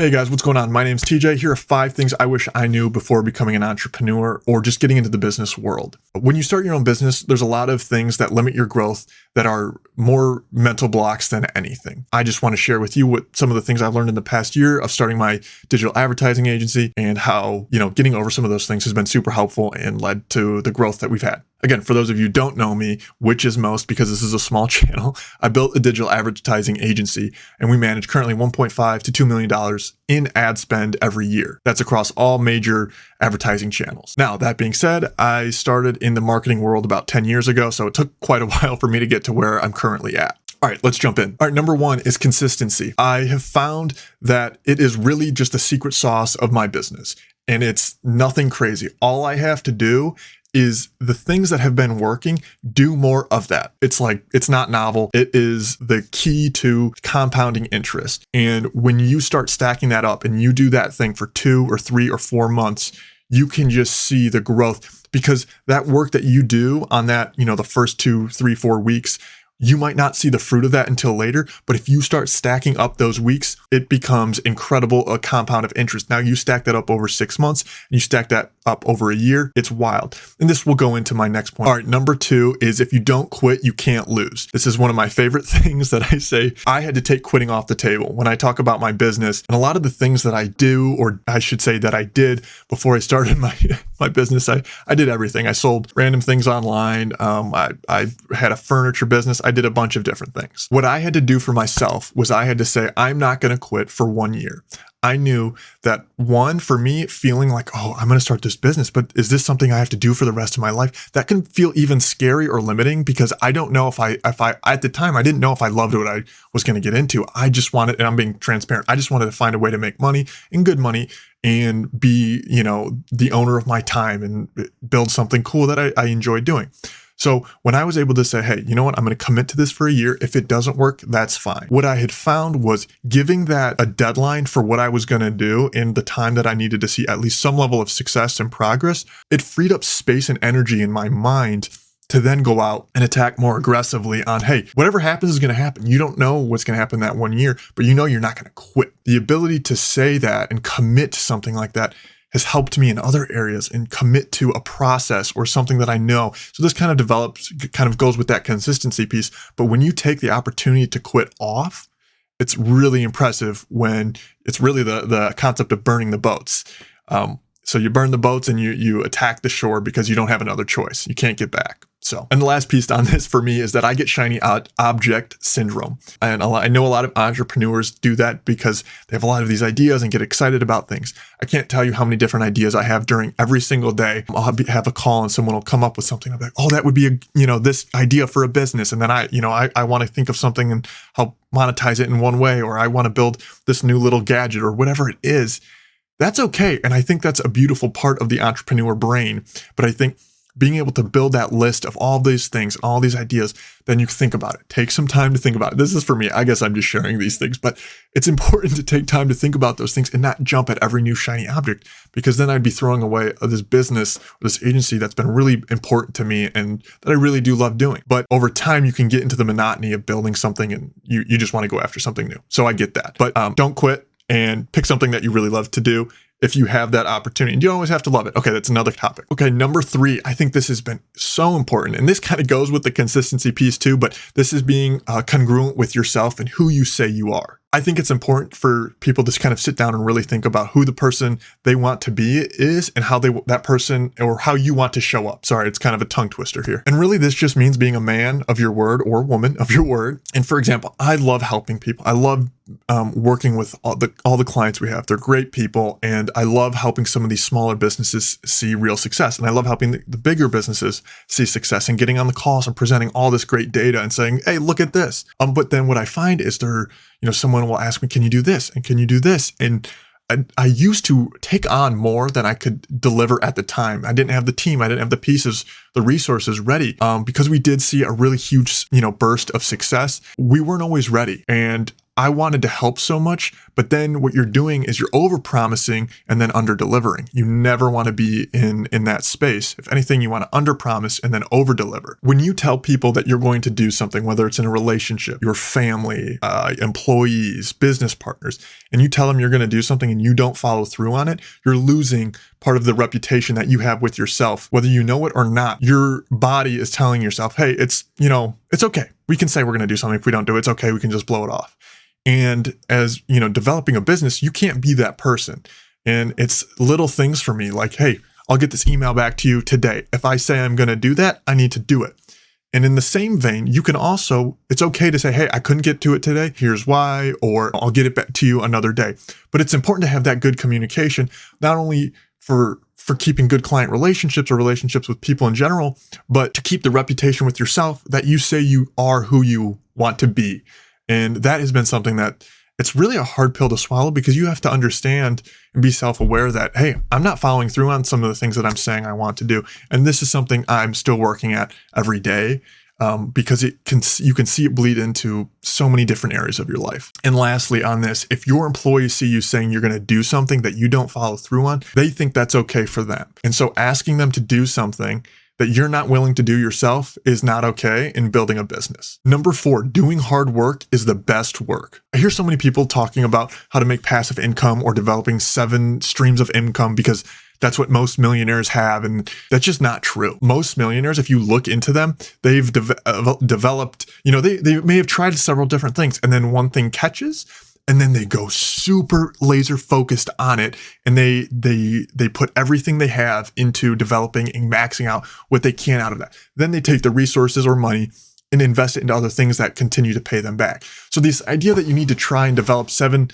Hey guys, what's going on? My name's TJ. Here are 5 things I wish I knew before becoming an entrepreneur or just getting into the business world. When you start your own business, there's a lot of things that limit your growth that are more mental blocks than anything. I just want to share with you what some of the things I've learned in the past year of starting my digital advertising agency and how, getting over some of those things has been super helpful and led to the growth that we've had. Again, for those of you who don't know me, which is most because this is a small channel, I built a digital advertising agency and we manage currently $1.5 to $2 million in ad spend every year. That's across all major advertising channels. Now, that being said, I started in the marketing world about 10 years ago, so it took quite a while for me to get to where I'm currently at. All right, let's jump in. All right, number 1 is consistency. I have found that it is really just the secret sauce of my business, and it's nothing crazy. All I have to do is the things that have been working, do more of that. It's not novel. It is the key to compounding interest. And when you start stacking that up and you do that thing for 2 or 3 or 4 months, you can just see the growth, because that work that you do on that, the first 2, 3, 4 weeks, you might not see the fruit of that until later, but if you start stacking up those weeks, it becomes incredible, a compound of interest. Now you stack that up over 6 months, and you stack that up over a year, it's wild. And this will go into my next point. All right, number 2 is if you don't quit, you can't lose. This is one of my favorite things that I say. I had to take quitting off the table when I talk about my business, and a lot of the things that I do, or I should say that I did before I started my business, I did everything. I sold random things online. I had a furniture business. I did a bunch of different things. What I had to do for myself was I had to say, I'm not going to quit for 1 year. I knew that for me, feeling like, oh, I'm going to start this business, but is this something I have to do for the rest of my life? That can feel even scary or limiting, because I don't know if I at the time, I didn't know if I loved what I was going to get into. I just wanted, and I'm being transparent, I just wanted to find a way to make money, and good money, and be, the owner of my time and build something cool that I enjoy doing. So when I was able to say, hey, you know what, I'm going to commit to this for a year. If it doesn't work, that's fine. What I had found was giving that a deadline for what I was going to do in the time that I needed to see at least some level of success and progress, it freed up space and energy in my mind to then go out and attack more aggressively on, hey, whatever happens is going to happen. You don't know what's going to happen that 1 year, but you're not going to quit. The ability to say that and commit to something like that has helped me in other areas, and commit to a process or something that I know. So this kind of goes with that consistency piece. But when you take the opportunity to quit off, it's really impressive when it's really the concept of burning the boats. So you burn the boats and you attack the shore because you don't have another choice. You can't get back. And the last piece on this for me is that I get shiny object syndrome. And I know a lot of entrepreneurs do that because they have a lot of these ideas and get excited about things. I can't tell you how many different ideas I have during every single day. I'll have a call and someone will come up with something. I'll be like, oh, that would be this idea for a business. And then I want to think of something and help monetize it in one way, or I want to build this new little gadget or whatever it is. That's okay. And I think that's a beautiful part of the entrepreneur brain. But I think being able to build that list of all these things, all these ideas, then you think about it. Take some time to think about it. This is for me. I guess I'm just sharing these things, but it's important to take time to think about those things and not jump at every new shiny object, because then I'd be throwing away this business, or this agency that's been really important to me and that I really do love doing. But over time, you can get into the monotony of building something and you just want to go after something new. So I get that, but don't quit, and pick something that you really love to do if you have that opportunity. And you don't always have to love it. Okay, that's another topic. Okay, number 3, I think this has been so important. And this kind of goes with the consistency piece too, but this is being congruent with yourself and who you say you are. I think it's important for people to kind of sit down and really think about who the person they want to be is, and how that person, or how you want to show up. Sorry, it's kind of a tongue twister here. And really, this just means being a man of your word, or a woman of your word. And for example, I love helping people. I love working with all the clients we have. They're great people, and I love helping some of these smaller businesses see real success. And I love helping the bigger businesses see success, and getting on the calls and presenting all this great data and saying, hey, look at this. But then what I find is someone will ask me, can you do this? And can you do this? And I used to take on more than I could deliver at the time. I didn't have the team. I didn't have the pieces, the resources ready. Because we did see a really huge, burst of success. We weren't always ready. And I wanted to help so much, But then what you're doing is you're over promising and then under delivering. You never want to be in that space. If anything, you want to under promise and then over deliver. When you tell people that you're going to do something, whether it's in a relationship, your family, employees, business partners, and you tell them you're going to do something and you don't follow through on it, you're losing part of the reputation that you have with yourself. Whether you know it or not, your body is telling yourself, hey, it's okay. We can say we're going to do something. If we don't do it, it's okay. We can just blow it off. And as developing a business, you can't be that person. And it's little things for me like, hey, I'll get this email back to you today. If I say I'm going to do that, I need to do it. And in the same vein, you can also, it's okay to say, hey, I couldn't get to it today. Here's why, or I'll get it back to you another day. But it's important to have that good communication, not only for keeping good client relationships or relationships with people in general, but to keep the reputation with yourself that you say you are who you want to be. And that has been something that it's really a hard pill to swallow, because you have to understand and be self-aware that, hey, I'm not following through on some of the things that I'm saying I want to do. And this is something I'm still working at every day, because you can see it bleed into so many different areas of your life. And lastly on this, if your employees see you saying you're going to do something that you don't follow through on, they think that's okay for them. And so asking them to do something that you're not willing to do yourself is not okay in building a business. Number 4, doing hard work is the best work. I hear so many people talking about how to make passive income or developing 7 streams of income because that's what most millionaires have. And that's just not true. Most millionaires, if you look into them, they've developed, they may have tried several different things, and then one thing catches, and then they go super laser focused on it, and they put everything they have into developing and maxing out what they can out of that. Then they take the resources or money and invest it into other things that continue to pay them back. So this idea that you need to try and develop 7,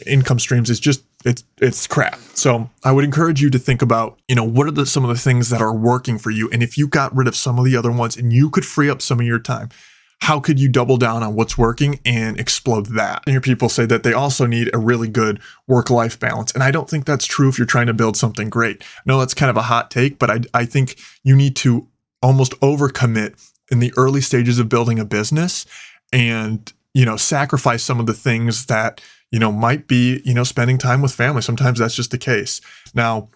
income streams is just, it's crap. So I would encourage you to think about, what are some of the things that are working for you? And if you got rid of some of the other ones and you could free up some of your time, how could you double down on what's working and explode that? I hear people say that they also need a really good work-life balance. And I don't think that's true if you're trying to build something great. I know that's kind of a hot take, but I think you need to almost overcommit in the early stages of building a business and, sacrifice some of the things that, might be, spending time with family. Sometimes that's just the case. Now,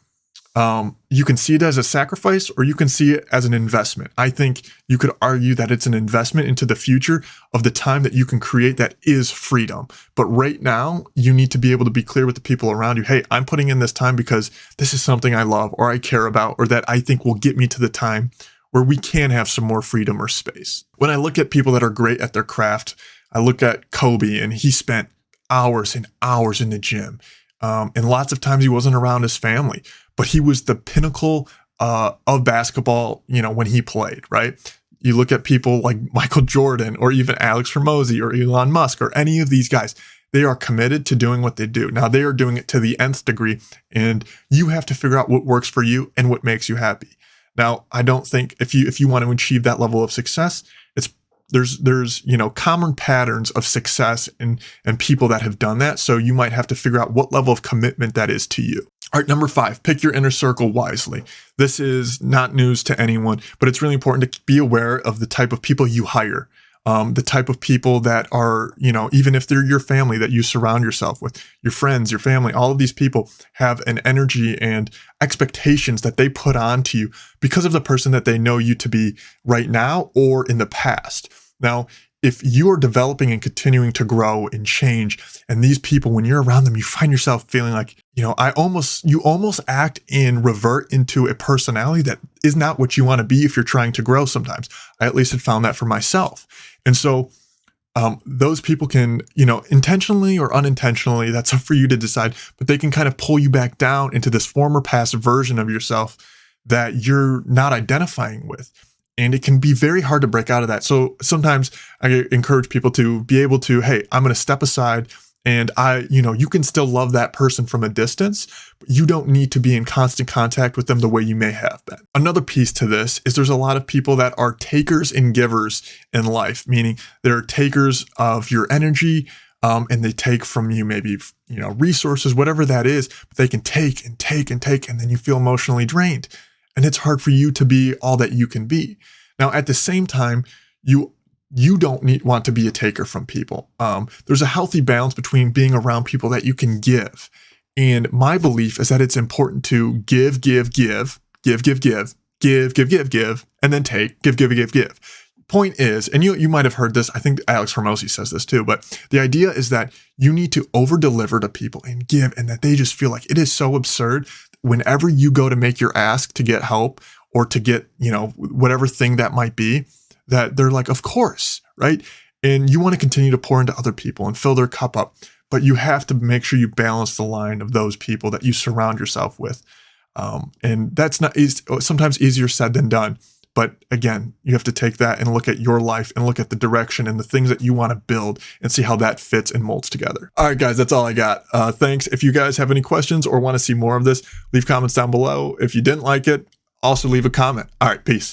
you can see it as a sacrifice or you can see it as an investment. I think you could argue that it's an investment into the future of the time that you can create that is freedom. But right now, you need to be able to be clear with the people around you. Hey, I'm putting in this time because this is something I love or I care about, or that I think will get me to the time where we can have some more freedom or space. When I look at people that are great at their craft, I look at Kobe, and he spent hours and hours in the gym. And lots of times he wasn't around his family, but he was the pinnacle of basketball, when he played, right? You look at people like Michael Jordan or even Alex Hormozi or Elon Musk or any of these guys. They are committed to doing what they do. Now, they are doing it to the nth degree, and you have to figure out what works for you and what makes you happy. Now, I don't think if you want to achieve that level of success, there's common patterns of success and people that have done that. So you might have to figure out what level of commitment that is to you. All right, number 5, pick your inner circle wisely. This is not news to anyone, but it's really important to be aware of the type of people you hire. The type of people that are, even if they're your family that you surround yourself with, your friends, your family, all of these people have an energy and expectations that they put onto you because of the person that they know you to be right now or in the past. Now, if you are developing and continuing to grow and change, and these people, when you're around them, you find yourself feeling like, you almost act and revert into a personality that is not what you want to be if you're trying to grow sometimes. I at least had found that for myself. And so those people can, intentionally or unintentionally, that's up for you to decide, but they can kind of pull you back down into this former past version of yourself that you're not identifying with. And it can be very hard to break out of that. So sometimes I encourage people to be able to, hey, I'm going to step aside, and you can still love that person from a distance, but you don't need to be in constant contact with them the way you may have been. Another piece to this is there's a lot of people that are takers and givers in life, meaning they're takers of your energy, and they take from you maybe, resources, whatever that is, but they can take and take and take, and then you feel emotionally drained. And it's hard for you to be all that you can be. Now, at the same time, you don't want to be a taker from people. There's a healthy balance between being around people that you can give. And my belief is that it's important to give, and then take, give. Point is, and you might have heard this, I think Alex Hormozi says this too, but the idea is that you need to over deliver to people and give, and that they just feel like it is so absurd whenever you go to make your ask to get help or to get, whatever thing that might be, that they're like, of course, right? And you want to continue to pour into other people and fill their cup up, but you have to make sure you balance the line of those people that you surround yourself with. And that's not sometimes easier said than done. But again, you have to take that and look at your life and look at the direction and the things that you want to build and see how that fits and molds together. All right, guys, that's all I got. Thanks. If you guys have any questions or want to see more of this, leave comments down below. If you didn't like it, also leave a comment. All right, peace.